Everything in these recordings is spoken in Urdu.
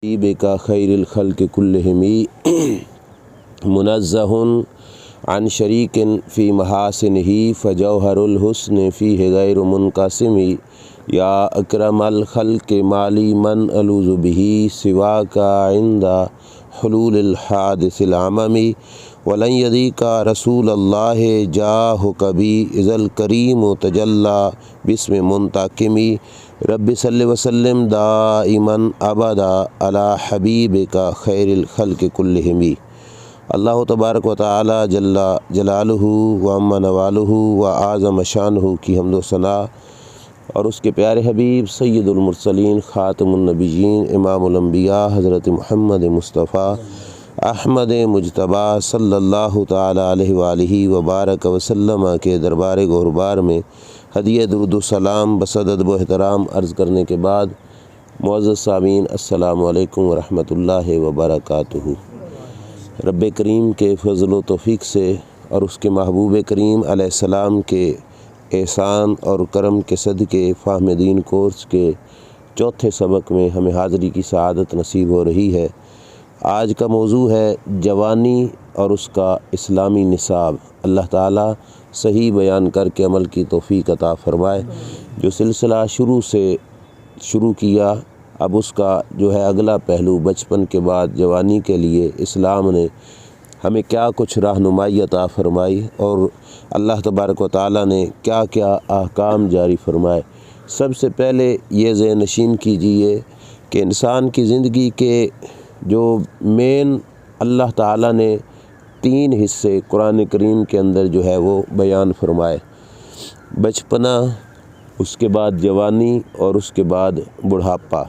حبیبک خیر الخلق کلہم منزہ عن شریک فی محاسنہ فجوہر الحسن فیہ غیر منقسم یا اکرم الخلق مالی من الوذ بہ سواک عند حلول الحادث العمم ولن یضیق رسول اللہ جاہک بی اذا الکریم تجلی باسم منتقم رب صلی وسلم دائما ابدا علی حبیبک خیر الخلق کلہم۔ اللہ تبارک و تعالی جل جلالہ و عم نوالہ و اعظم شانہ کی حمد و ثناء اور اس کے پیارے حبیب سید المرسلین خاتم النبیین امام الانبیاء حضرت محمد مصطفیٰ احمد مجتبیٰ صلی اللہ تعالی علیہ وآلہ وبارک وسلم کے دربار گہربار میں ہدیہ درود و سلام بصدد و احترام عرض کرنے کے بعد معزز سامعین السلام علیکم ورحمۃ اللہ وبرکاتہ۔ رب کریم کے فضل و توفیق سے اور اس کے محبوب کریم علیہ السلام کے احسان اور کرم کے صدقے فہم دین کورس کے چوتھے سبق میں ہمیں حاضری کی سعادت نصیب ہو رہی ہے۔ آج کا موضوع ہے جوانی اور اس کا اسلامی نصاب۔ اللہ تعالیٰ صحیح بیان کر کے عمل کی توفیق عطا فرمائے۔ جو سلسلہ شروع کیا اب اس کا جو ہے اگلا پہلو بچپن کے بعد جوانی کے لیے اسلام نے ہمیں کیا کچھ رہنمائی عطا فرمائی اور اللہ تبارک و تعالیٰ نے کیا کیا احکام جاری فرمائے۔ سب سے پہلے یہ ذہن نشین کیجئے کہ انسان کی زندگی کے جو مین اللہ تعالیٰ نے 3 حصے قرآن کریم کے اندر جو ہے وہ بیان فرمائے، بچپنا، اس کے بعد جوانی اور اس کے بعد بڑھاپا۔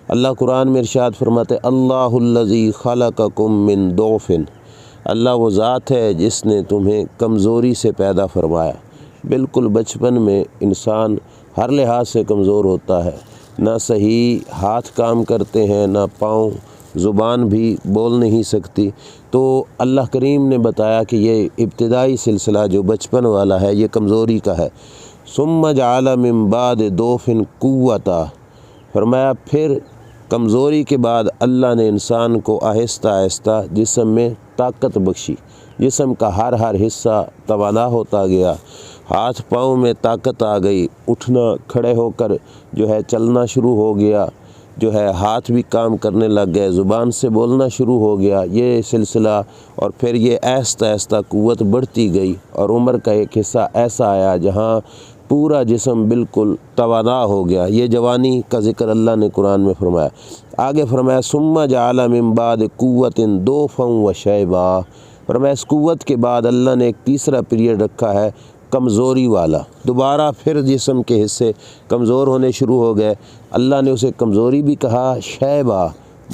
اللہ قرآن میں ارشاد فرماتے اللہ الذی خلقکم من ضعف، اللہ وہ ذات ہے جس نے تمہیں کمزوری سے پیدا فرمایا۔ بالکل بچپن میں انسان ہر لحاظ سے کمزور ہوتا ہے، نہ صحیح ہاتھ کام کرتے ہیں نہ پاؤں، زبان بھی بول نہیں سکتی۔ تو اللہ کریم نے بتایا کہ یہ ابتدائی سلسلہ جو بچپن والا ہے یہ کمزوری کا ہے۔ ثم جعل من بعد ضعف قوة، فرمایا پھر کمزوری کے بعد اللہ نے انسان کو آہستہ آہستہ جسم میں طاقت بخشی، جسم کا ہر حصہ توانا ہوتا گیا، ہاتھ پاؤں میں طاقت آ گئی، اٹھنا کھڑے ہو کر جو ہے چلنا شروع ہو گیا، جو ہے ہاتھ بھی کام کرنے لگ گئے، زبان سے بولنا شروع ہو گیا یہ سلسلہ، اور پھر یہ آہستہ آہستہ قوت بڑھتی گئی اور عمر کا ایک حصہ ایسا آیا جہاں پورا جسم بالکل توانا ہو گیا۔ یہ جوانی کا ذکر اللہ نے قرآن میں فرمایا۔ آگے فرمایا ثم جعل من بعد قوة ضعفا وشیبا، فرمایا اس قوت کے بعد اللہ نے ایک تیسرا پیریڈ رکھا ہے کمزوری والا، دوبارہ پھر جسم کے حصے کمزور ہونے شروع ہو گئے۔ اللہ نے اسے کمزوری بھی کہا، شیبہ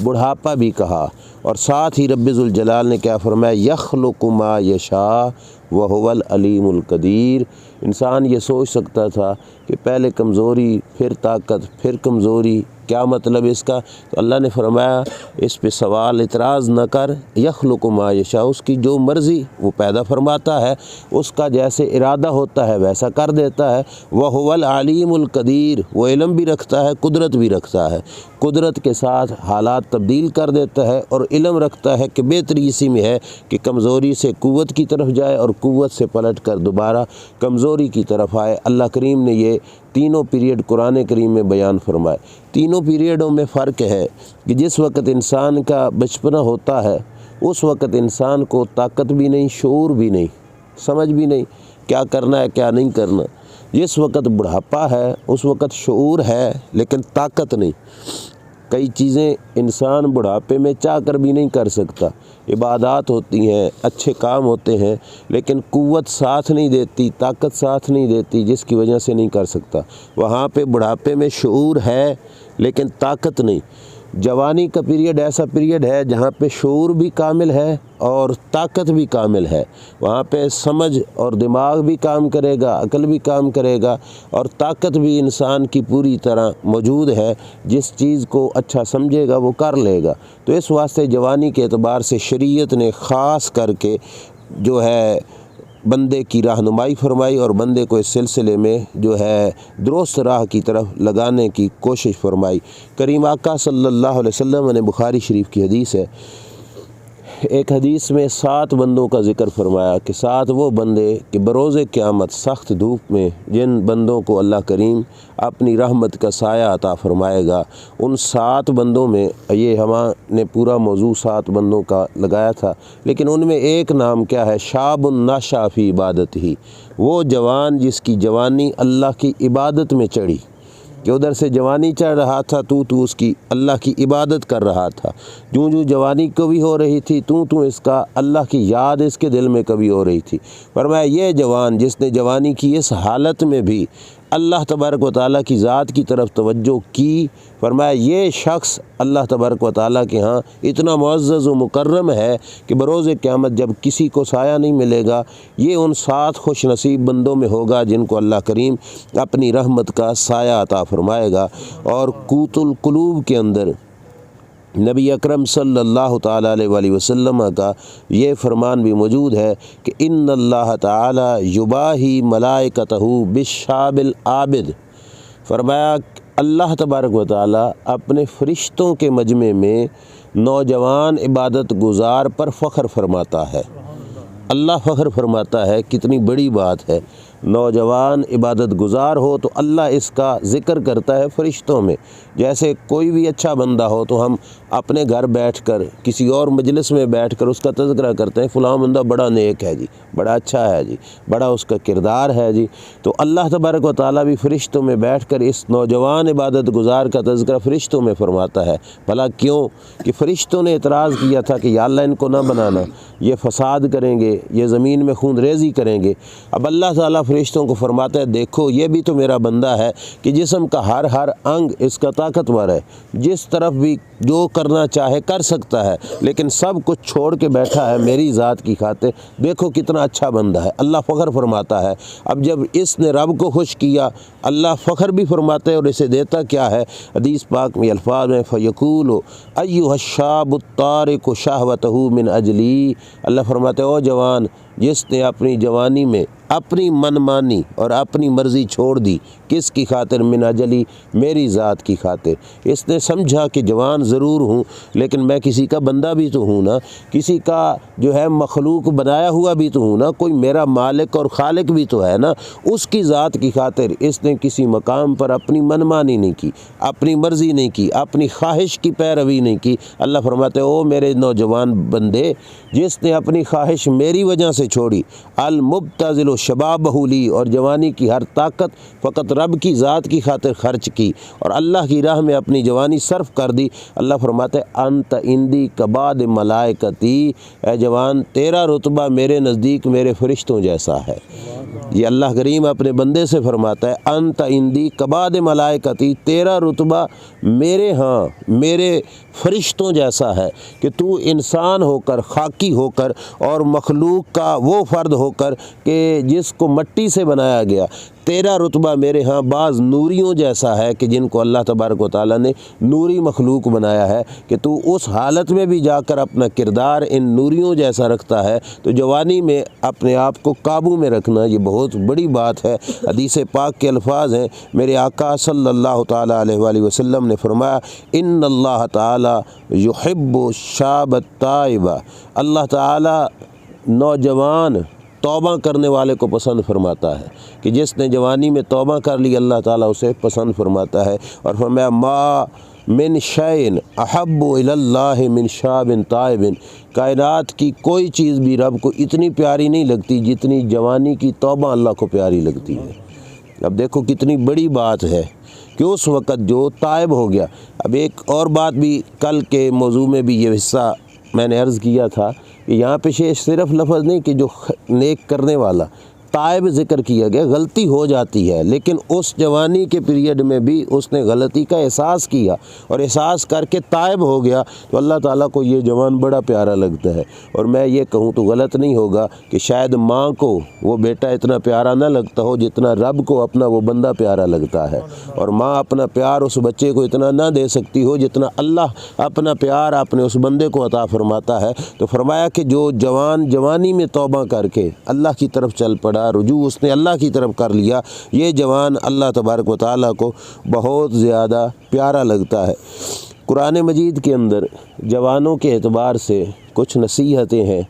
بڑھاپا بھی کہا، اور ساتھ ہی رب ذوالجلال نے کیا فرمایا یخلق ما یشاء وہو العلیم القدیر۔ انسان یہ سوچ سکتا تھا کہ پہلے کمزوری پھر طاقت پھر کمزوری، کیا مطلب اس کا؟ تو اللہ نے فرمایا اس پہ سوال اعتراض نہ کر، یخلق ما یشاء، اس کی جو مرضی وہ پیدا فرماتا ہے، اس کا جیسے ارادہ ہوتا ہے ویسا کر دیتا ہے۔ وہو العلیم القدیر، وہ علم بھی رکھتا ہے قدرت بھی رکھتا ہے، قدرت کے ساتھ حالات تبدیل کر دیتا ہے، اور علم رکھتا ہے کہ بہتری اسی میں ہے کہ کمزوری سے قوت کی طرف جائے اور قوت سے پلٹ کر دوبارہ کمزوری کی طرف آئے۔ اللہ کریم نے یہ تینوں پیریڈ قرآن کریم میں بیان فرمائے۔ تینوں پیریڈوں میں فرق ہے کہ جس وقت انسان کا بچپنا ہوتا ہے اس وقت انسان کو طاقت بھی نہیں، شعور بھی نہیں، سمجھ بھی نہیں کیا کرنا ہے کیا نہیں کرنا۔ جس وقت بڑھاپا ہے اس وقت شعور ہے لیکن طاقت نہیں۔ کئی چیزیں انسان بڑھاپے میں چاہ کر بھی نہیں کر سکتا، عبادات ہوتی ہیں، اچھے کام ہوتے ہیں، لیکن قوت ساتھ نہیں دیتی، طاقت ساتھ نہیں دیتی، جس کی وجہ سے نہیں کر سکتا۔ وہاں پہ بڑھاپے میں شعور ہے لیکن طاقت نہیں۔ جوانی کا پیریڈ ایسا پیریڈ ہے جہاں پہ شعور بھی کامل ہے اور طاقت بھی کامل ہے، وہاں پہ سمجھ اور دماغ بھی کام کرے گا، عقل بھی کام کرے گا، اور طاقت بھی انسان کی پوری طرح موجود ہے، جس چیز کو اچھا سمجھے گا وہ کر لے گا۔ تو اس واسطے جوانی کے اعتبار سے شریعت نے خاص کر کے جو ہے بندے کی رہنمائی فرمائی اور بندے کو اس سلسلے میں جو ہے درست راہ کی طرف لگانے کی کوشش فرمائی۔ کریم آقا صلی اللہ علیہ وسلم نے بخاری شریف کی حدیث ہے، ایک حدیث میں 7 بندوں کا ذکر فرمایا کہ 7 وہ بندے کہ بروز قیامت سخت دھوپ میں جن بندوں کو اللہ کریم اپنی رحمت کا سایہ عطا فرمائے گا، ان 7 بندوں میں یہ ہمارے پورا موضوع 7 بندوں کا لگایا تھا، لیکن ان میں ایک نام کیا ہے؟ شاب نشأ فی عبادت ہی، وہ جوان جس کی جوانی اللہ کی عبادت میں چڑھی، کہ ادھر سے جوانی چڑھ رہا تھا تو اس کی اللہ کی عبادت کر رہا تھا، جو جوانی کبھی ہو رہی تھی تو اس کا اللہ کی یاد اس کے دل میں کبھی ہو رہی تھی۔ فرمایا یہ جوان جس نے جوانی کی اس حالت میں بھی اللہ تبارک و تعالیٰ کی ذات کی طرف توجہ کی، فرمایا یہ شخص اللہ تبارک و تعالیٰ کے ہاں اتنا معزز و مکرم ہے کہ بروز قیامت جب کسی کو سایہ نہیں ملے گا، یہ ان 7 خوش نصیب بندوں میں ہوگا جن کو اللہ کریم اپنی رحمت کا سایہ عطا فرمائے گا۔ اور قوت القلوب کے اندر نبی اکرم صلی اللہ تعالیٰ علیہ وآلہ وسلم کا یہ فرمان بھی موجود ہے کہ ان اللہ تعالیٰ یباہی ملائکتہ بالشاب العابد، فرمایا اللہ تبارک و تعالیٰ اپنے فرشتوں کے مجمع میں نوجوان عبادت گزار پر فخر فرماتا ہے۔ اللہ فخر فرماتا ہے، کتنی بڑی بات ہے، نوجوان عبادت گزار ہو تو اللہ اس کا ذکر کرتا ہے فرشتوں میں۔ جیسے کوئی بھی اچھا بندہ ہو تو ہم اپنے گھر بیٹھ کر کسی اور مجلس میں بیٹھ کر اس کا تذکرہ کرتے ہیں، فلاں بندہ بڑا نیک ہے جی، بڑا اچھا ہے جی، بڑا اس کا کردار ہے جی۔ تو اللہ تبارک و تعالیٰ بھی فرشتوں میں بیٹھ کر اس نوجوان عبادت گزار کا تذکرہ فرشتوں میں فرماتا ہے۔ بھلا کیوں؟ کہ فرشتوں نے اعتراض کیا تھا کہ یا اللہ ان کو نہ بنانا، یہ فساد کریں گے، یہ زمین میں خون ریزی کریں گے۔ اب اللہ تعالیٰ فرشتوں کو فرماتا ہے دیکھو یہ بھی تو میرا بندہ ہے کہ جسم کا ہر انگ اس کا طاقتور ہے، جس طرف بھی جو کرنا چاہے کر سکتا ہے، لیکن سب کچھ چھوڑ کے بیٹھا ہے میری ذات کی خاطر، دیکھو کتنا اچھا بندہ ہے۔ اللہ فخر فرماتا ہے۔ اب جب اس نے رب کو خوش کیا، اللہ فخر بھی فرماتا ہے اور اسے دیتا کیا ہے؟ حدیث پاک میں الفاظ میں فیقول ایھا الشاب الطارق شہوتہ من اجلی، اللہ فرماتے ہیں او جوان جس نے اپنی جوانی میں اپنی من مانی اور اپنی مرضی چھوڑ دی، کس کی خاطر؟ من اجلی، میری ذات کی خاطر۔ اس نے سمجھا کہ جوان ضرور ہوں لیکن میں کسی کا بندہ بھی تو ہوں نا، کسی کا جو ہے مخلوق بنایا ہوا بھی تو ہوں نا، کوئی میرا مالک اور خالق بھی تو ہے نا، اس کی ذات کی خاطر اس نے کسی مقام پر اپنی من مانی نہیں کی، اپنی مرضی نہیں کی، اپنی خواہش کی پیروی نہیں کی۔ اللہ فرماتے ہیں او میرے نوجوان بندے جس نے اپنی خواہش میری وجہ سے چھوڑی، المبتذل شبابہ لی، اور جوانی کی ہر طاقت فقط رب کی ذات کی خاطر خرچ کی اور اللہ کی راہ میں اپنی جوانی صرف کر دی، اللہ فرماتے ہیں انت عندی کبعض ملائکتی، اے جوان تیرا رتبہ میرے نزدیک میرے فرشتوں جیسا ہے۔ یہ اللہ کریم اپنے بندے سے فرماتا ہے انت عندی کبعض ملائکتی، تیرا رتبہ میرے ہاں میرے فرشتوں جیسا ہے کہ تو انسان ہو کر، خاکی ہو کر اور مخلوق کا وہ فرد ہو کر کہ جس کو مٹی سے بنایا گیا، تیرا رتبہ میرے ہاں بعض نوریوں جیسا ہے کہ جن کو اللہ تبارک و تعالیٰ نے نوری مخلوق بنایا ہے، کہ تو اس حالت میں بھی جا کر اپنا کردار ان نوریوں جیسا رکھتا ہے۔ تو جوانی میں اپنے آپ کو قابو میں رکھنا یہ بہت بڑی بات ہے۔ حدیث پاک کے الفاظ ہیں، میرے آقا صلی اللہ تعالیٰ علیہ وآلہ وسلم نے فرمایا ان اللہ تعالیٰ یحب الشاب التائب، اللہ تعالیٰ نوجوان توبہ کرنے والے کو پسند فرماتا ہے، کہ جس نے جوانی میں توبہ کر لی اللہ تعالیٰ اسے پسند فرماتا ہے۔ اور فرمایا ما من شیء احب الی اللہ من شاب طائب، کائنات کی کوئی چیز بھی رب کو اتنی پیاری نہیں لگتی جتنی جوانی کی توبہ اللہ کو پیاری لگتی ہے۔ اب دیکھو کتنی بڑی بات ہے کہ اس وقت جو تائب ہو گیا۔ اب ایک اور بات بھی کل کے موضوع میں بھی یہ حصہ میں نے عرض کیا تھا کہ یہاں پہ صرف لفظ نہیں کہ جو نیک کرنے والا، تائب ذکر کیا گیا، غلطی ہو جاتی ہے، لیکن اس جوانی کے پیریڈ میں بھی اس نے غلطی کا احساس کیا اور احساس کر کے تائب ہو گیا، تو اللہ تعالیٰ کو یہ جوان بڑا پیارا لگتا ہے۔ اور میں یہ کہوں تو غلط نہیں ہوگا کہ شاید ماں کو وہ بیٹا اتنا پیارا نہ لگتا ہو جتنا رب کو اپنا وہ بندہ پیارا لگتا ہے، اور ماں اپنا پیار اس بچے کو اتنا نہ دے سکتی ہو جتنا اللہ اپنا پیار اپنے اس بندے کو عطا فرماتا ہے۔ تو فرمایا کہ جو جوان جوانی میں توبہ کر کے اللہ کی طرف چل پڑا، رجوع اس نے اللہ کی طرف کر لیا، یہ جوان اللہ تبارک و تعالیٰ کو بہت زیادہ پیارا لگتا ہے۔ قرآن مجید کے اندر جوانوں کے اعتبار سے کچھ نصیحتیں ہیں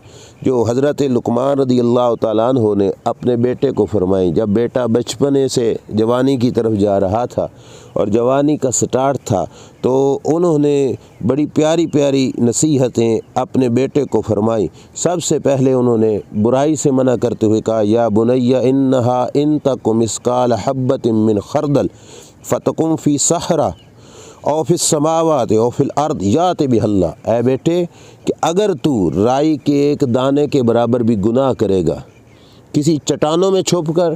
جو حضرت لقمان رضی اللہ تعالیٰ عنہ نے اپنے بیٹے کو فرمائیں۔ جب بیٹا بچپنے سے جوانی کی طرف جا رہا تھا اور جوانی کا سٹارٹ تھا، تو انہوں نے بڑی پیاری پیاری نصیحتیں اپنے بیٹے کو فرمائیں۔ سب سے پہلے انہوں نے برائی سے منع کرتے ہوئے کہا، یا بنی انہا ان تک مثقال حبۃ من خردل فتکن فی صحرا او فی السماوات او فی الارض یات بہ اللہ، اے بیٹے کہ اگر تو رائی کے ایک دانے کے برابر بھی گناہ کرے گا، کسی چٹانوں میں چھپ کر،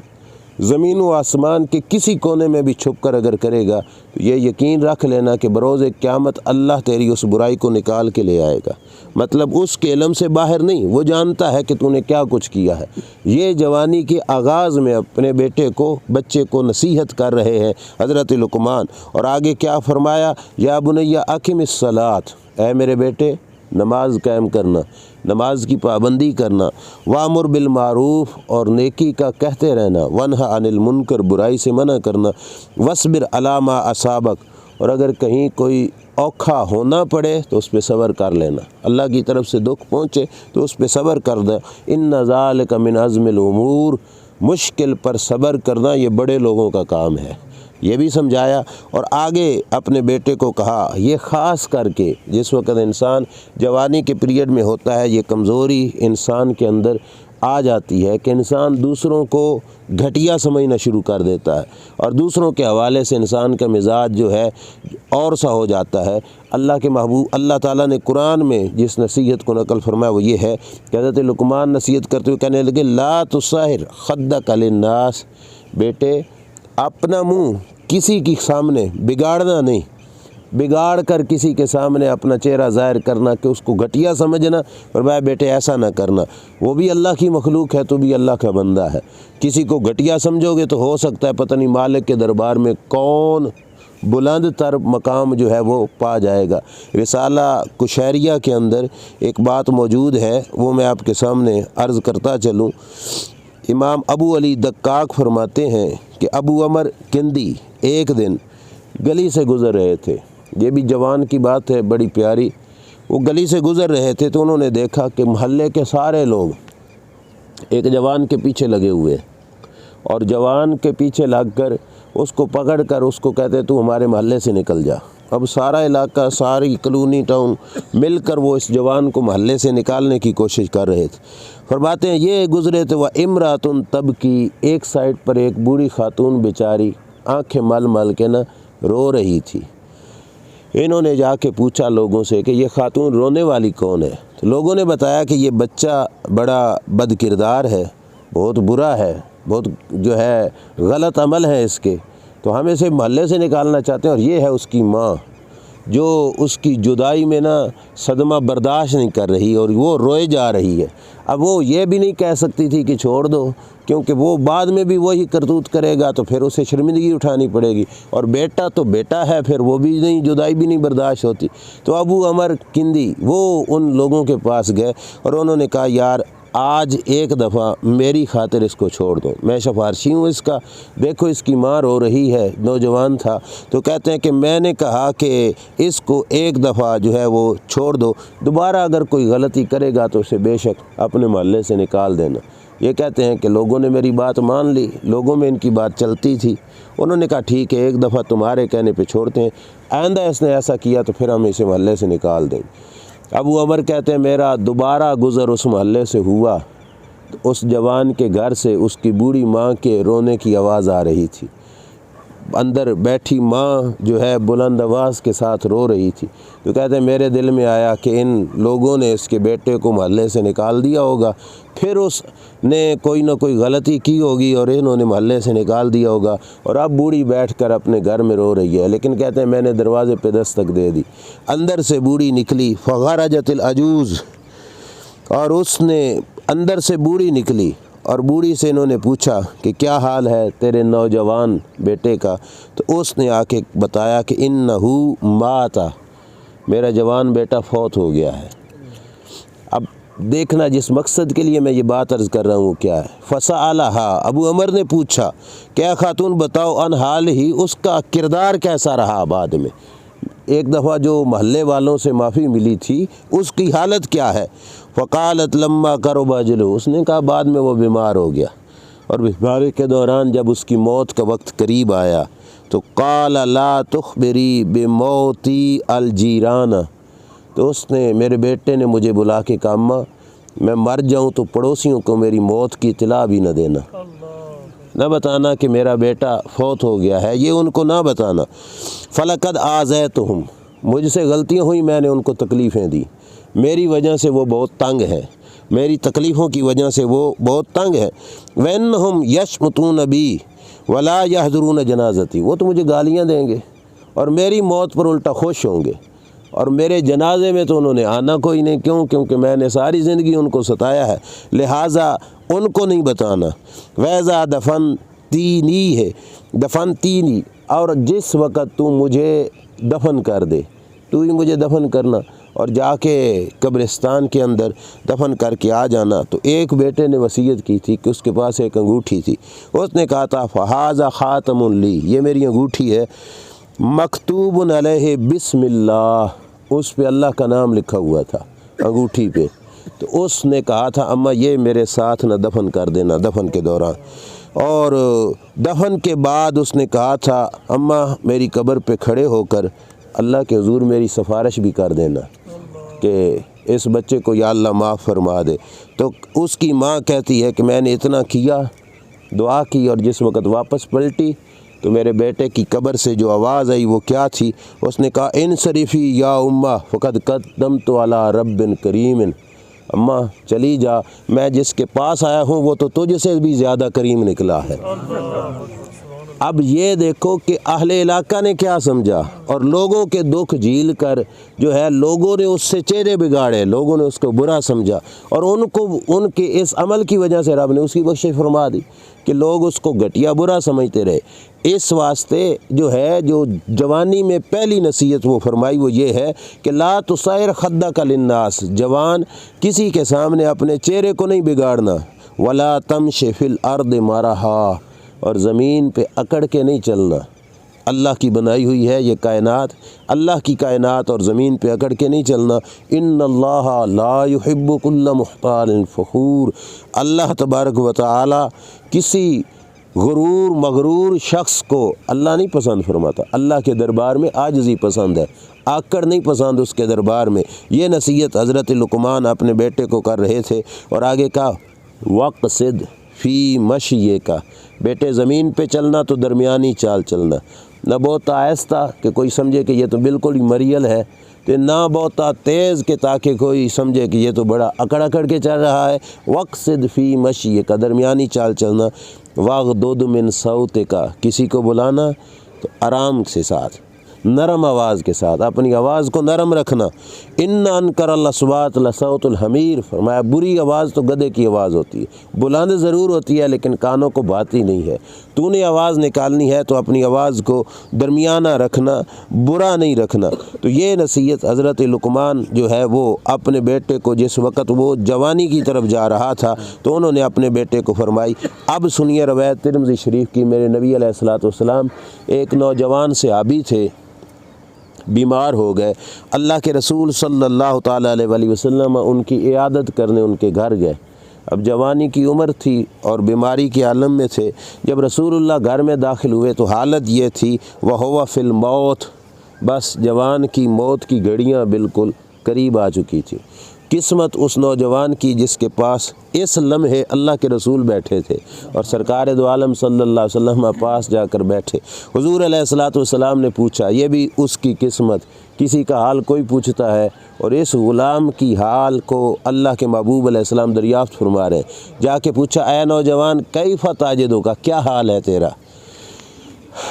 زمین و آسمان کے کسی کونے میں بھی چھپ کر اگر کرے گا، تو یہ یقین رکھ لینا کہ بروز قیامت اللہ تیری اس برائی کو نکال کے لے آئے گا۔ مطلب اس کے علم سے باہر نہیں، وہ جانتا ہے کہ تو نے کیا کچھ کیا ہے۔ یہ جوانی کے آغاز میں اپنے بیٹے کو، بچے کو نصیحت کر رہے ہیں حضرت لقمان، اور آگے کیا فرمایا، یا بنی اقم الصلاۃ، اے میرے بیٹے نماز قائم کرنا، نماز کی پابندی کرنا، وامر بالمعروف، اور نیکی کا کہتے رہنا، ونہا عن المنکر، برائی سے منع کرنا، وصبر علی ما اصابک، اور اگر کہیں کوئی اوکھا ہونا پڑے تو اس پہ صبر کر لینا، اللہ کی طرف سے دکھ پہنچے تو اس پہ صبر کر دے، ان ذالک من عزم الامور، مشکل پر صبر کرنا یہ بڑے لوگوں کا کام ہے، یہ بھی سمجھایا۔ اور آگے اپنے بیٹے کو کہا، یہ خاص کر کے جس وقت انسان جوانی کے پیریڈ میں ہوتا ہے، یہ کمزوری انسان کے اندر آ جاتی ہے کہ انسان دوسروں کو گھٹیا سمجھنا شروع کر دیتا ہے، اور دوسروں کے حوالے سے انسان کا مزاج جو ہے اور سا ہو جاتا ہے۔ اللہ کے محبوب اللہ تعالیٰ نے قرآن میں جس نصیحت کو نقل فرمایا وہ یہ ہے کہ حضرت لقمان نصیحت کرتے ہوئے کہنے لگے، لا تصہر خدک للناس، بیٹے اپنا منہ کسی کے سامنے بگاڑنا نہیں، بگاڑ کر کسی کے سامنے اپنا چہرہ ظاہر کرنا کہ اس کو گھٹیا سمجھنا، فرمایا بیٹے ایسا نہ کرنا، وہ بھی اللہ کی مخلوق ہے، تو بھی اللہ کا بندہ ہے، کسی کو گھٹیا سمجھو گے تو ہو سکتا ہے پتہ نہیں مالک کے دربار میں کون بلند تر مقام جو ہے وہ پا جائے گا۔ رسالہ کشیریہ کے اندر ایک بات موجود ہے، وہ میں آپ کے سامنے عرض کرتا چلوں۔ امام ابو علی دقاق فرماتے ہیں کہ ابو عمر کندی ایک دن گلی سے گزر رہے تھے، یہ بھی جوان کی بات ہے بڑی پیاری، وہ گلی سے گزر رہے تھے تو انہوں نے دیکھا کہ محلے کے سارے لوگ ایک جوان کے پیچھے لگے ہوئے، اور جوان کے پیچھے لگ کر اس کو پکڑ کر اس کو کہتے تو ہمارے محلے سے نکل جا۔ اب سارا علاقہ، ساری کلونی ٹاؤن مل کر وہ اس جوان کو محلے سے نکالنے کی کوشش کر رہے تھے۔ فرماتے ہیں یہ گزرے تھے، وہ امراتن تب کی، ایک سائڈ پر ایک بوڑھی خاتون بیچاری آنکھیں مل مل کے نہ رو رہی تھی۔ انہوں نے جا کے پوچھا لوگوں سے کہ یہ خاتون رونے والی کون ہے؟ تو لوگوں نے بتایا کہ یہ بچہ بڑا بد کردار ہے، بہت برا ہے، بہت جو ہے غلط عمل ہے اس کے، تو ہم اسے محلے سے نکالنا چاہتے ہیں، اور یہ ہے اس کی ماں جو اس کی جدائی میں نا صدمہ برداشت نہیں کر رہی اور وہ روئے جا رہی ہے۔ اب وہ یہ بھی نہیں کہہ سکتی تھی کہ چھوڑ دو، کیونکہ وہ بعد میں بھی وہی کرتوت کرے گا تو پھر اسے شرمندگی اٹھانی پڑے گی، اور بیٹا تو بیٹا ہے، پھر وہ بھی نہیں، جدائی بھی نہیں برداشت ہوتی۔ تو ابو عمر کندی وہ ان لوگوں کے پاس گئے اور انہوں نے کہا، یار آج ایک دفعہ میری خاطر اس کو چھوڑ دو، میں سفارشی ہوں اس کا، دیکھو اس کی ماں رو رہی ہے۔ نوجوان تھا تو کہتے ہیں کہ میں نے کہا کہ اس کو ایک دفعہ جو ہے وہ چھوڑ دو، دوبارہ اگر کوئی غلطی کرے گا تو اسے بے شک اپنے محلے سے نکال دینا۔ یہ کہتے ہیں کہ لوگوں نے میری بات مان لی، لوگوں میں ان کی بات چلتی تھی، انہوں نے کہا ٹھیک ہے ایک دفعہ تمہارے کہنے پہ چھوڑتے ہیں، آئندہ اس نے ایسا کیا تو پھر ہم اسے محلے سے نکال دیں گے۔ ابو عمر کہتے ہیں میرا دوبارہ گزر اس محلے سے ہوا، اس جوان کے گھر سے اس کی بوڑھی ماں کے رونے کی آواز آ رہی تھی۔ اندر بیٹھی ماں جو ہے بلند آواز کے ساتھ رو رہی تھی، تو کہتے ہیں میرے دل میں آیا کہ ان لوگوں نے اس کے بیٹے کو محلے سے نکال دیا ہوگا، پھر اس نے کوئی نہ کوئی غلطی کی ہوگی اور انہوں نے محلے سے نکال دیا ہوگا، اور اب بوڑھی بیٹھ کر اپنے گھر میں رو رہی ہے۔ لیکن کہتے ہیں میں نے دروازے پہ دستک دے دی، اندر سے بوڑھی نکلی، فغرجت العجوز، اور اس نے اندر سے بوڑھی نکلی، اور بوڑھی سے انہوں نے پوچھا کہ کیا حال ہے تیرے نوجوان بیٹے کا، تو اس نے آ کے بتایا کہ انہو مات، میرا جوان بیٹا فوت ہو گیا ہے۔ اب دیکھنا جس مقصد کے لیے میں یہ بات عرض کر رہا ہوں کیا ہے۔ فسألہا، ابو عمر نے پوچھا کیا خاتون بتاؤ ان حال ہی، اس کا کردار کیسا رہا بعد میں، ایک دفعہ جو محلے والوں سے معافی ملی تھی اس کی حالت کیا ہے۔ فقالت لما قرب اجلہ، اس نے کہا بعد میں وہ بیمار ہو گیا، اور بیماری کے دوران جب اس کی موت کا وقت قریب آیا تو قال لا تخبری بموتی الجیران، تو اس نے میرے بیٹے نے مجھے بلا کے کہا اماں میں مر جاؤں تو پڑوسیوں کو میری موت کی اطلاع بھی نہ دینا، نہ بتانا کہ میرا بیٹا فوت ہو گیا ہے، یہ ان کو نہ بتانا۔ فلقد آذیتہم، مجھ سے غلطیاں ہوئی، میں نے ان کو تکلیفیں دی، میری وجہ سے وہ بہت تنگ ہے، میری تکلیفوں کی وجہ سے وہ بہت تنگ ہے۔ وَإِنَّهُمْ يَشْمُتُونَ بِي وَلَا يَحْضُرُونَ جَنَازَتِي، وہ تو مجھے گالیاں دیں گے اور میری موت پر الٹا خوش ہوں گے، اور میرے جنازے میں تو انہوں نے آنا کوئی نہیں، کیونکہ میں نے ساری زندگی ان کو ستایا ہے، لہٰذا ان کو نہیں بتانا۔ وَإِذَا دَفَنْتِنِی ہے دفنتینی، اور جس وقت تو مجھے دفن کر دے، تو ہی مجھے دفن کرنا اور جا کے قبرستان کے اندر دفن کر کے آ جانا۔ تو ایک بیٹے نے وصیت کی تھی کہ اس کے پاس ایک انگوٹھی تھی، اس نے کہا تھا فہذا خاتم لی، یہ میری انگوٹھی ہے، مکتوب علیہ بسم اللہ، اس پہ اللہ کا نام لکھا ہوا تھا انگوٹھی پہ، تو اس نے کہا تھا اماں یہ میرے ساتھ نہ دفن کر دینا دفن کے دوران، اور دفن کے بعد اس نے کہا تھا اماں میری قبر پہ کھڑے ہو کر اللہ کے حضور میری سفارش بھی کر دینا کہ اس بچے کو یا اللہ معاف فرما دے۔ تو اس کی ماں کہتی ہے کہ میں نے اتنا کیا، دعا کی، اور جس وقت واپس پلٹی تو میرے بیٹے کی قبر سے جو آواز آئی وہ کیا تھی، اس نے کہا انصرفی یا اماں فقد قدمت علی رب کریم، اماں چلی جا، میں جس کے پاس آیا ہوں وہ تو تجھ سے بھی زیادہ کریم نکلا ہے۔ اب یہ دیکھو کہ اہل علاقہ نے کیا سمجھا، اور لوگوں کے دکھ جھیل کر جو ہے لوگوں نے اس سے چہرے بگاڑے، لوگوں نے اس کو برا سمجھا، اور ان کے اس عمل کی وجہ سے رب نے اس کی بخشش فرما دی کہ لوگ اس کو گھٹیا برا سمجھتے رہے۔ اس واسطے جو ہے جو جوانی میں پہلی نصیحت وہ فرمائی وہ یہ ہے کہ لا تصائر خدک للناس، جوان کسی کے سامنے اپنے چہرے کو نہیں بگاڑنا، ولا تمشی فی الارض مرحا، اور زمین پہ اکڑ کے نہیں چلنا، اللہ کی بنائی ہوئی ہے یہ کائنات، اللہ کی کائنات، اور زمین پہ اکڑ کے نہیں چلنا۔ ان اللہ لا يحب كل مختال فخور، اللہ تبارک و تعالی کسی غرور مغرور شخص کو اللہ نہیں پسند فرماتا، اللہ کے دربار میں عاجزی پسند ہے، آکڑ نہیں پسند اس کے دربار میں۔ یہ نصیحت حضرت لقمان اپنے بیٹے کو کر رہے تھے، اور آگے کہا وقصد فی مشیے کا، بیٹے زمین پہ چلنا تو درمیانی چال چلنا، نہ بہت آہستہ کہ کوئی سمجھے کہ یہ تو بالکل ہی مریل ہے، تو نہ بہت تیز کہ تاکہ کوئی سمجھے کہ یہ تو بڑا اکڑ کے چل رہا ہے۔ وقصد فی مشیے کا، درمیانی چال چلنا۔ واغضض من صوتک، کسی کو بلانا تو آرام سے ساتھ، نرم آواز کے ساتھ، اپنی آواز کو نرم رکھنا۔ ان انکر الاصوات لصوت الحمیر، فرمایا بری آواز تو گدھے کی آواز ہوتی ہے، بلند ضرور ہوتی ہے لیکن کانوں کو بھاتی نہیں ہے۔ تو نے آواز نکالنی ہے تو اپنی آواز کو درمیانہ رکھنا، برا نہیں رکھنا۔ تو یہ نصیحت حضرت لقمان جو ہے وہ اپنے بیٹے کو، جس وقت وہ جوانی کی طرف جا رہا تھا تو انہوں نے اپنے بیٹے کو فرمائی۔ اب سنیے روایت ترمذی شریف کی، میرے نبی علیہ الصلوۃ والسلام ایک نوجوان صحابی تھے، بیمار ہو گئے، اللہ کے رسول صلی اللہ تعالیٰ علیہ وآلہ وسلم ان کی عیادت کرنے ان کے گھر گئے۔ اب جوانی کی عمر تھی اور بیماری کے عالم میں تھے، جب رسول اللہ گھر میں داخل ہوئے تو حالت یہ تھی وَهُوَ فِي الْمَوْتِ، بس جوان کی موت کی گھڑیاں بالکل قریب آ چکی تھی۔ قسمت اس نوجوان کی جس کے پاس اس لمحے اللہ کے رسول بیٹھے تھے اور سرکار دو عالم صلی اللہ علیہ وسلم پاس جا کر بیٹھے۔ حضور علیہ الصلوۃ والسلام نے پوچھا، یہ بھی اس کی قسمت، کسی کا حال کوئی پوچھتا ہے، اور اس غلام کی حال کو اللہ کے محبوب علیہ السلام دریافت فرما رہے ہیں۔ جا کے پوچھا، اے نوجوان کیف تجدک، کیا حال ہے تیرا؟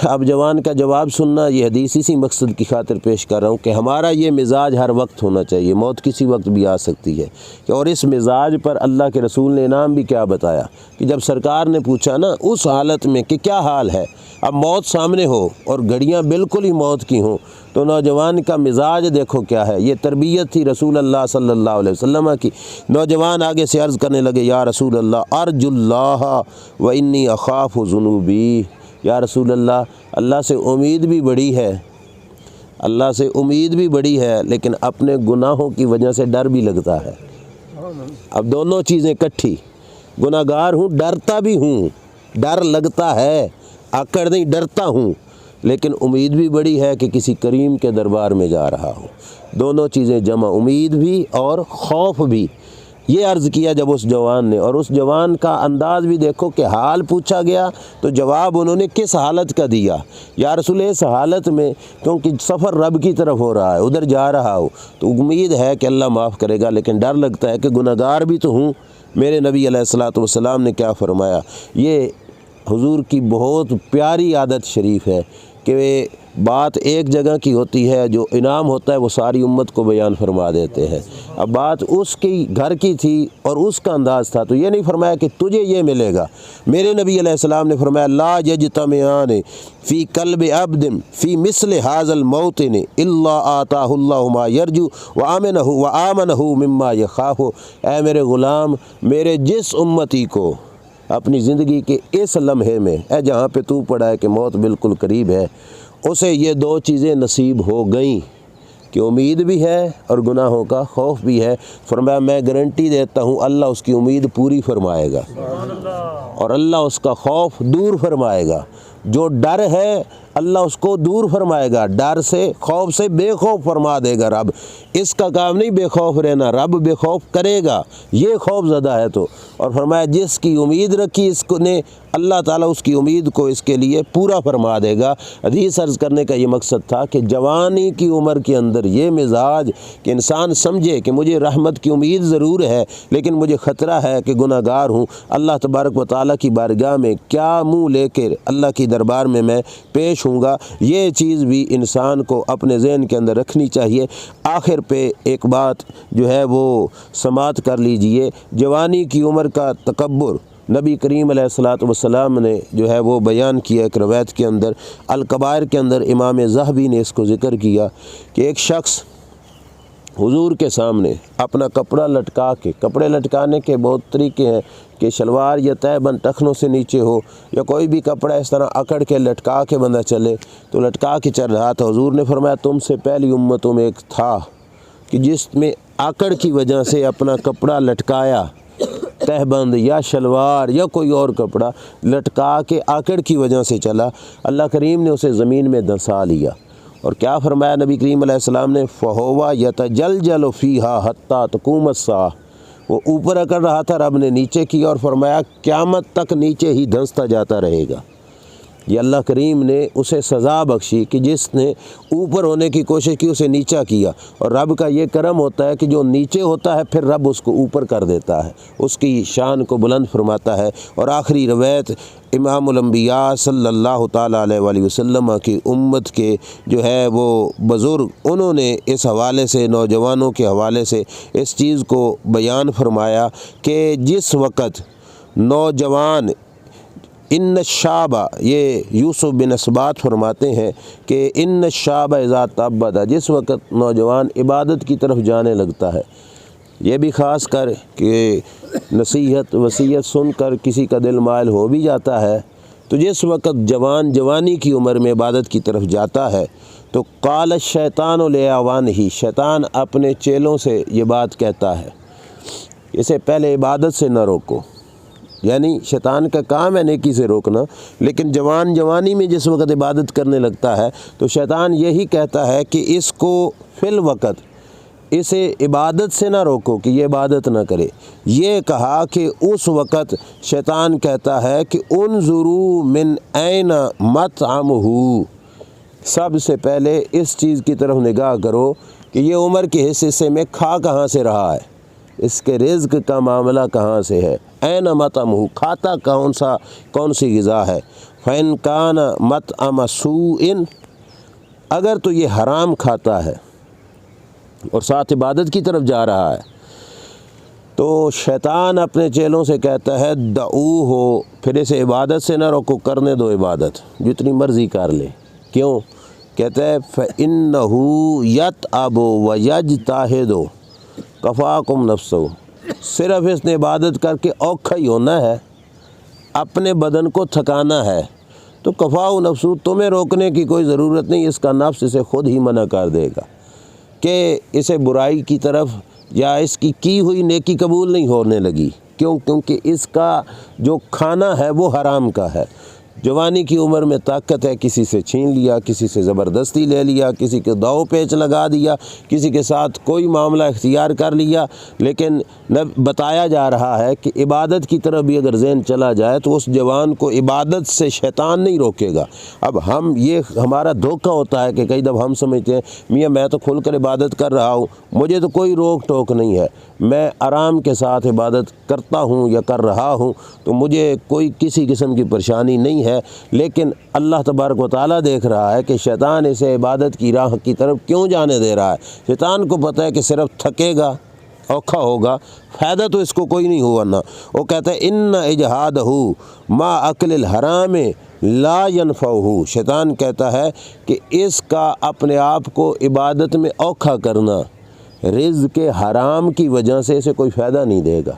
اب جوان کا جواب سننا، یہ حدیث اسی مقصد کی خاطر پیش کر رہا ہوں کہ ہمارا یہ مزاج ہر وقت ہونا چاہیے، موت کسی وقت بھی آ سکتی ہے، اور اس مزاج پر اللہ کے رسول نے انعام بھی کیا بتایا کہ جب سرکار نے پوچھا نا اس حالت میں کہ کیا حال ہے، اب موت سامنے ہو اور گھڑیاں بالکل ہی موت کی ہوں، تو نوجوان کا مزاج دیکھو کیا ہے۔ یہ تربیت تھی رسول اللہ صلی اللہ علیہ وسلم کی۔ نوجوان آگے سے عرض کرنے لگے، یا رسول اللہ ارجو اللہ و انی اخاف ذنوبی، یا رسول اللہ، اللہ سے امید بھی بڑی ہے، اللہ سے امید بھی بڑی ہے، لیکن اپنے گناہوں کی وجہ سے ڈر بھی لگتا ہے۔ اب دونوں چیزیں کٹھی، گناہ گار ہوں، ڈرتا بھی ہوں، ڈر لگتا ہے، آکڑ نہیں، ڈرتا ہوں، لیکن امید بھی بڑی ہے کہ کسی کریم کے دربار میں جا رہا ہوں۔ دونوں چیزیں جمع، امید بھی اور خوف بھی۔ یہ عرض کیا جب اس جوان نے، اور اس جوان کا انداز بھی دیکھو کہ حال پوچھا گیا تو جواب انہوں نے کس حالت کا دیا، یا رسول اس حالت میں، کیونکہ سفر رب کی طرف ہو رہا ہے، ادھر جا رہا ہو تو امید ہے کہ اللہ معاف کرے گا، لیکن ڈر لگتا ہے کہ گناہ گار بھی تو ہوں۔ میرے نبی علیہ الصلوۃ والسلام نے کیا فرمایا؟ یہ حضور کی بہت پیاری عادت شریف ہے کہ بات ایک جگہ کی ہوتی ہے، جو انعام ہوتا ہے وہ ساری امت کو بیان فرما دیتے ہیں۔ اب بات اس کی گھر کی تھی اور اس کا انداز تھا، تو یہ نہیں فرمایا کہ تجھے یہ ملے گا۔ میرے نبی علیہ السلام نے فرمایا، لا یجتمعان فی قلب عبد فی مثل ھذا الموطن الا آتاہ اللہ ما یرجو وآمنہ مما یخاف۔ اے میرے غلام، میرے جس امتی کو اپنی زندگی کے اس لمحے میں، جہاں پہ تو پڑا ہے کہ موت بالکل قریب ہے، اسے یہ دو چیزیں نصیب ہو گئیں کہ امید بھی ہے اور گناہوں کا خوف بھی ہے۔ فرمایا میں گارنٹی دیتا ہوں اللہ اس کی امید پوری فرمائے گا اور اللہ اس کا خوف دور فرمائے گا۔ جو ڈر ہے اللہ اس کو دور فرمائے گا، ڈر سے، خوف سے بے خوف فرما دے گا رب۔ اس کا کام نہیں بے خوف رہنا، رب بے خوف کرے گا، یہ خوف زدہ ہے تو۔ اور فرمایا جس کی امید رکھی اس کو نے، اللہ تعالیٰ اس کی امید کو اس کے لیے پورا فرما دے گا۔ حدیث عرض کرنے کا یہ مقصد تھا کہ جوانی کی عمر کے اندر یہ مزاج کہ انسان سمجھے کہ مجھے رحمت کی امید ضرور ہے، لیکن مجھے خطرہ ہے کہ گناہ گار ہوں، اللہ تبارک و تعالیٰ کی بارگاہ میں کیا منہ لے کر اللہ کی دربار میں پیش ہوں گا، یہ چیز بھی انسان کو اپنے ذہن کے اندر رکھنی چاہیے۔ آخر پہ ایک بات جو ہے وہ سماعت کر لیجئے، جوانی کی عمر کا تکبر نبی کریم علیہ الصلوۃ والسلام نے جو ہے وہ بیان کیا ایک روایت کے اندر، الکبائر کے اندر امام ذہبی نے اس کو ذکر کیا کہ ایک شخص حضور کے سامنے اپنا کپڑا لٹکا کے، کپڑے لٹکانے کے بہت طریقے ہیں کہ شلوار یا تہہ بند ٹخنوں سے نیچے ہو، یا کوئی بھی کپڑا اس طرح اکڑ کے لٹکا کے بندہ چلے، تو لٹکا کے چل رہا تھا۔ حضور نے فرمایا تم سے پہلی امتوں میں ایک تھا کہ جس میں آکڑ کی وجہ سے اپنا کپڑا لٹکایا، تہہ بند یا شلوار یا کوئی اور کپڑا لٹکا کے آکڑ کی وجہ سے چلا، اللہ کریم نے اسے زمین میں دھنسا لیا۔ اور کیا فرمایا نبی کریم علیہ السلام نے؟ فَهُوَ يَتَجَلْجَلُ فِيهَا حَتَّى تَقُومَ السَّاعَةُ، وہ اوپر اکڑ رہا تھا، رب نے نیچے کیا اور فرمایا قیامت تک نیچے ہی دھنستا جاتا رہے گا۔ یہ اللہ کریم نے اسے سزا بخشی کہ جس نے اوپر ہونے کی کوشش کی اسے نیچا کیا، اور رب کا یہ کرم ہوتا ہے کہ جو نیچے ہوتا ہے پھر رب اس کو اوپر کر دیتا ہے، اس کی شان کو بلند فرماتا ہے۔ اور آخری روایت امام الانبیاء صلی اللہ تعالیٰ علیہ وآلہ وسلم کی امت کے جو ہے وہ بزرگ، انہوں نے اس حوالے سے، نوجوانوں کے حوالے سے اس چیز کو بیان فرمایا کہ جس وقت نوجوان ان الشاب، یہ یوسف بن اسبات فرماتے ہیں کہ ان الشاب اذا تعبد، جس وقت نوجوان عبادت کی طرف جانے لگتا ہے، یہ بھی خاص کر کہ نصیحت وصیت سن کر کسی کا دل مائل ہو بھی جاتا ہے، تو جس وقت جوان جوانی کی عمر میں عبادت کی طرف جاتا ہے تو قال الشیطان لأعوانہ، شیطان اپنے چیلوں سے یہ بات کہتا ہے، اسے پہلے عبادت سے نہ روکو، یعنی شیطان کا کام ہے نیکی سے روکنا، لیکن جوانی میں جس وقت عبادت کرنے لگتا ہے تو شیطان یہی کہتا ہے کہ اس کو فی الوقت اسے عبادت سے نہ روکو کہ یہ عبادت نہ کرے۔ یہ کہا کہ اس وقت شیطان کہتا ہے کہ انظروا من این مطعمہ، سب سے پہلے اس چیز کی طرف نگاہ کرو کہ یہ عمر کے حصے میں کھا کہاں سے رہا ہے، اس کے رزق کا معاملہ کہاں سے ہے۔ این مطعمہ، کھاتا کون سی غذا ہے۔ فإن کان مطعم سوء، اگر تو یہ حرام کھاتا ہے اور ساتھ عبادت کی طرف جا رہا ہے تو شیطان اپنے چیلوں سے کہتا ہے دعوہ، پھر اسے عبادت سے نہ روکو، کرنے دو عبادت، جتنی مرضی کر لے۔ کیوں؟ کہتا ہے فإنہ یتعب ویجتہد کفاکم نفسہ، صرف اس نے عبادت کر کے اوکھا ہی ہونا ہے، اپنے بدن کو تھکانا ہے، تو کفاؤ نفسہ، تمہیں روکنے کی کوئی ضرورت نہیں، اس کا نفس اسے خود ہی منع کر دے گا کہ اسے برائی کی طرف یا اس کی ہوئی نیکی قبول نہیں ہونے لگی۔ کیونکہ اس کا جو کھانا ہے وہ حرام کا ہے۔ جوانی کی عمر میں طاقت ہے، کسی سے چھین لیا، کسی سے زبردستی لے لیا، کسی کے داؤ پیچ لگا دیا، کسی کے ساتھ کوئی معاملہ اختیار کر لیا، لیکن بتایا جا رہا ہے کہ عبادت کی طرف بھی اگر ذہن چلا جائے تو اس جوان کو عبادت سے شیطان نہیں روکے گا۔ اب ہمارا دھوکہ ہوتا ہے کہ کئی دفعہ ہم سمجھتے ہیں میاں میں تو کھل کر عبادت کر رہا ہوں، مجھے تو کوئی روک ٹوک نہیں ہے، میں آرام کے ساتھ عبادت کرتا ہوں یا کر رہا ہوں تو مجھے کوئی کسی قسم کی پریشانی نہیں ہے، لیکن اللہ تبارک و تعالیٰ دیکھ رہا ہے کہ شیطان اسے عبادت کی راہ کی طرف کیوں جانے دے رہا ہے۔ شیطان کو پتہ ہے کہ صرف تھکے گا، اوکھا ہوگا، فائدہ تو اس کو کوئی نہیں ہوا نا۔ وہ کہتا ہے ان اجہادہ ما اکل الحرام لا ینفعہ، شیطان کہتا ہے کہ اس کا اپنے آپ کو عبادت میں اوکھا کرنا رزق حرام کی وجہ سے اسے کوئی فائدہ نہیں دے گا،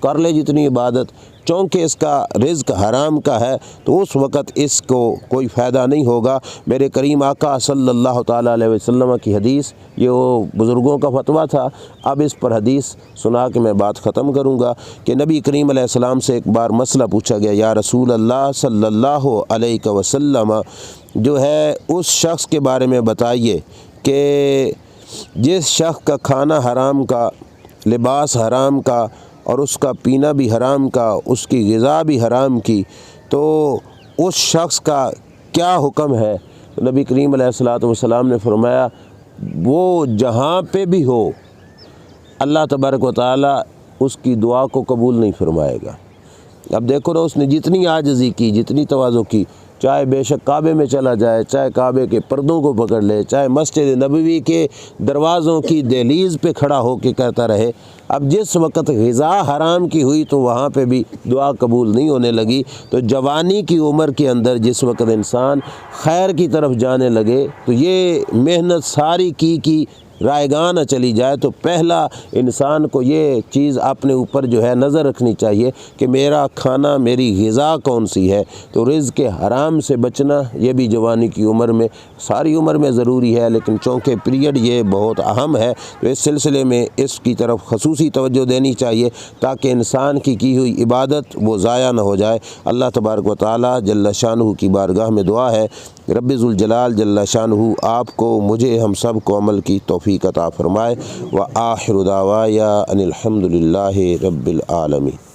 کر لے جتنی عبادت، چونکہ اس کا رزق حرام کا ہے تو اس وقت اس کو کوئی فائدہ نہیں ہوگا۔ میرے کریم آقا صلی اللہ تعالیٰ علیہ وسلم کی حدیث، یہ وہ بزرگوں کا فتویٰ تھا، اب اس پر حدیث سنا کے میں بات ختم کروں گا کہ نبی کریم علیہ السلام سے ایک بار مسئلہ پوچھا گیا، یا رسول اللہ صلی اللہ علیہ وسلم جو ہے اس شخص کے بارے میں بتائیے کہ جس شخص کا کھانا حرام کا، لباس حرام کا اور اس کا پینا بھی حرام کا، اس کی غذا بھی حرام کی، تو اس شخص کا کیا حکم ہے؟ نبی کریم علیہ السلام نے فرمایا وہ جہاں پہ بھی ہو اللہ تبارک و تعالیٰ اس کی دعا کو قبول نہیں فرمائے گا۔ اب دیکھو نا، اس نے جتنی عاجزی کی، جتنی تواضع کی، چاہے بے شک کعبے میں چلا جائے، چاہے کعبے کے پردوں کو پکڑ لے، چاہے مسجد نبوی کے دروازوں کی دہلیز پہ کھڑا ہو کے کہتا رہے، اب جس وقت غذا حرام کی ہوئی تو وہاں پہ بھی دعا قبول نہیں ہونے لگی۔ تو جوانی کی عمر کے اندر جس وقت انسان خیر کی طرف جانے لگے تو یہ محنت ساری کی رائے گاہ نہ چلی جائے، تو پہلا انسان کو یہ چیز اپنے اوپر جو ہے نظر رکھنی چاہیے کہ میرا کھانا، میری غذا کون سی ہے۔ تو رزق حرام سے بچنا یہ بھی جوانی کی عمر میں، ساری عمر میں ضروری ہے، لیکن چونکہ پیریڈ یہ بہت اہم ہے تو اس سلسلے میں اس کی طرف خصوصی توجہ دینی چاہیے تاکہ انسان کی ہوئی عبادت وہ ضائع نہ ہو جائے۔ اللہ تبارک و تعالیٰ جل شانہ کی بارگاہ میں دعا ہے، رب ذوالجلال جل شانہ آپ کو، مجھے، ہم سب کو عمل کی توفیق عطا فرمائے۔ وآخر دعوایا ان الحمد للہ رب العالمین۔